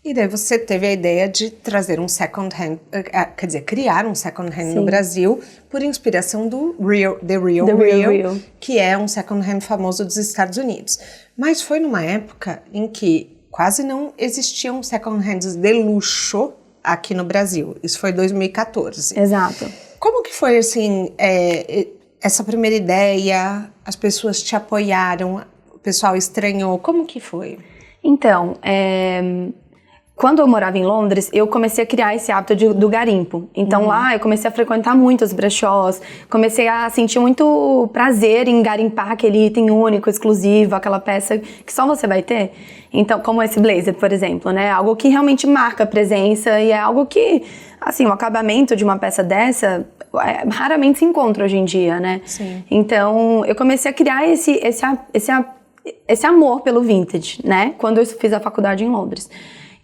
E daí você teve a ideia de trazer um second hand, quer dizer, criar um second hand Sim. no Brasil por inspiração do The Real Real, que é um second hand famoso dos Estados Unidos. Mas foi numa época em que quase não existiam second hands de luxo aqui no Brasil. Isso foi 2014. Exato. Como que foi, assim, essa primeira ideia? As pessoas te apoiaram? O pessoal estranhou? Como que foi? Então, quando eu morava em Londres, eu comecei a criar esse hábito do garimpo. Então lá eu comecei a frequentar muito os brechós, comecei a sentir muito prazer em garimpar aquele item único, exclusivo, aquela peça que só você vai ter. Então, como esse blazer, por exemplo, né? Algo que realmente marca a presença e é algo que, assim, o acabamento de uma peça dessa raramente se encontra hoje em dia, né? Sim. Então, eu comecei a criar esse amor pelo vintage, né? Quando eu fiz a faculdade em Londres.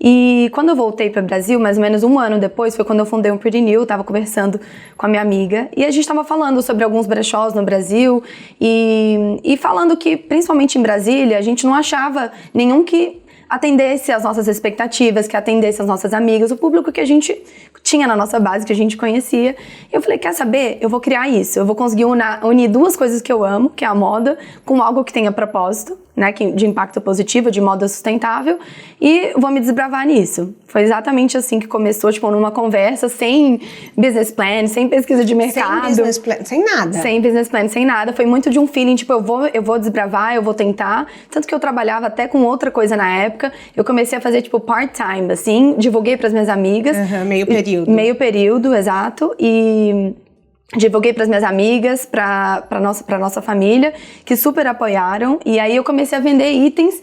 E quando eu voltei para o Brasil, mais ou menos um ano depois, foi quando eu fundei um Pretty New, estava conversando com a minha amiga, e a gente estava falando sobre alguns brechós no Brasil, e falando que, principalmente em Brasília, a gente não achava nenhum que atendesse às nossas expectativas, que atendesse às nossas amigas, o público que a gente tinha na nossa base, que a gente conhecia. E eu falei, quer saber? Eu vou criar isso, eu vou conseguir unir duas coisas que eu amo, que é a moda, com algo que tenha propósito, né, de impacto positivo, de moda sustentável, e vou me desbravar nisso. Foi exatamente assim que começou, tipo, numa conversa, sem business plan, sem pesquisa de mercado. Sem business plan, sem nada. Sem business plan, sem nada. Foi muito de um feeling, tipo, eu vou desbravar, eu vou tentar. Tanto que eu trabalhava até com outra coisa na época. Eu comecei a fazer, tipo, part-time, assim, divulguei pras minhas amigas. Meio período. Meio período, exato. E divulguei para as minhas amigas, para nossa família, que super apoiaram. E aí eu comecei a vender itens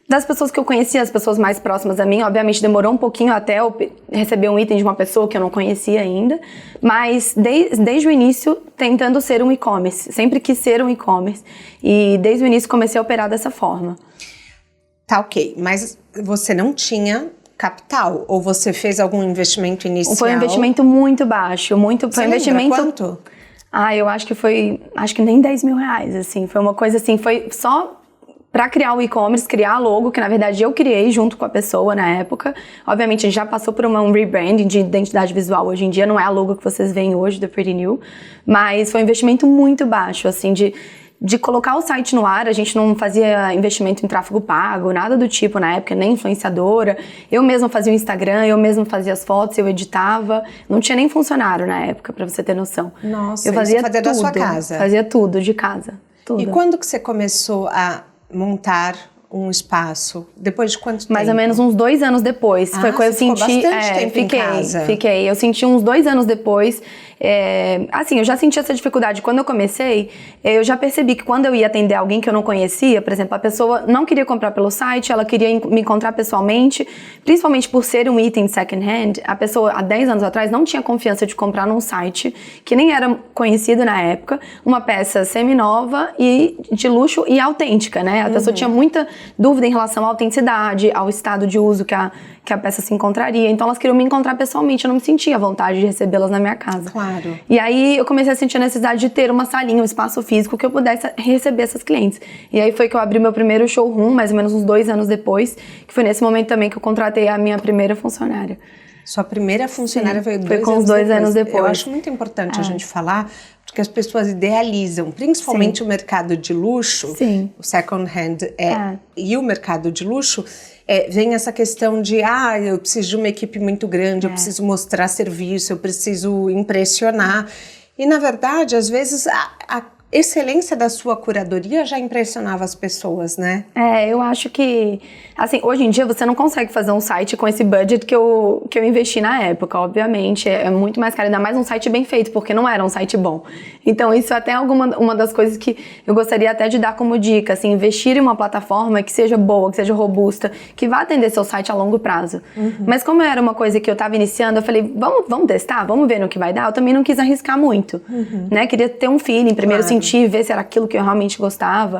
das pessoas que eu conhecia, as pessoas mais próximas a mim. Obviamente demorou um pouquinho até eu receber um item de uma pessoa que eu não conhecia ainda. Mas desde o início, tentando ser um e-commerce. Sempre quis ser um e-commerce. E desde o início comecei a operar dessa forma. Tá, ok. Mas você não tinha capital? Ou você fez algum investimento inicial? Foi um investimento muito baixo. Foi um investimento... Quanto? Eu acho que nem 10 mil reais, assim. Foi uma coisa assim, foi só pra criar o e-commerce, criar a logo, que na verdade eu criei junto com a pessoa na época. Obviamente a gente já passou por um rebranding de identidade visual. Hoje em dia não é a logo que vocês veem hoje do Pretty New, mas foi um investimento muito baixo, assim, de colocar o site no ar. A gente não fazia investimento em tráfego pago, nada do tipo na época, nem influenciadora. Eu mesma fazia o Instagram, eu mesma fazia as fotos, eu editava. Não tinha nem funcionário na época, pra você ter noção. Nossa, eu fazia tudo da sua casa? Fazia tudo de casa, tudo. E quando que você começou a montar um espaço? Depois de quanto tempo? Mais ou menos uns 2 anos depois. Foi quando eu senti... Ficou bastante tempo em casa. Fiquei. Eu senti uns 2 anos depois. Assim, eu já senti essa dificuldade. Quando eu comecei, eu já percebi que quando eu ia atender alguém que eu não conhecia, por exemplo, a pessoa não queria comprar pelo site, ela queria me encontrar pessoalmente, principalmente por ser um item second hand. A pessoa, há 10 anos atrás, não tinha confiança de comprar num site que nem era conhecido na época, uma peça semi-nova e de luxo e autêntica, né? A pessoa tinha muita dúvida em relação à autenticidade, ao estado de uso que a peça se encontraria. Então elas queriam me encontrar pessoalmente, eu não me sentia à vontade de recebê-las na minha casa. Claro. E aí eu comecei a sentir a necessidade de ter uma salinha, um espaço físico que eu pudesse receber essas clientes. E aí foi que eu abri meu primeiro showroom, mais ou menos uns 2 anos depois, que foi nesse momento também que eu contratei a minha primeira funcionária. Sua primeira funcionária foi com uns 2 anos depois. Eu acho muito importante a gente falar, porque as pessoas idealizam, principalmente o mercado de luxo, o second hand e o mercado de luxo, vem essa questão de, eu preciso de uma equipe muito grande, eu preciso mostrar serviço, eu preciso impressionar. E, na verdade, às vezes, a excelência da sua curadoria já impressionava as pessoas, né? Eu acho que, assim, hoje em dia você não consegue fazer um site com esse budget que eu investi na época, obviamente, é muito mais caro, ainda mais um site bem feito, porque não era um site bom. Então isso é até uma das coisas que eu gostaria até de dar como dica, assim, investir em uma plataforma que seja boa, que seja robusta, que vá atender seu site a longo prazo. Mas como era uma coisa que eu tava iniciando, eu falei, vamos testar, vamos ver no que vai dar. Eu também não quis arriscar muito, né? Queria ter um feeling, primeiro ver se era aquilo que eu realmente gostava.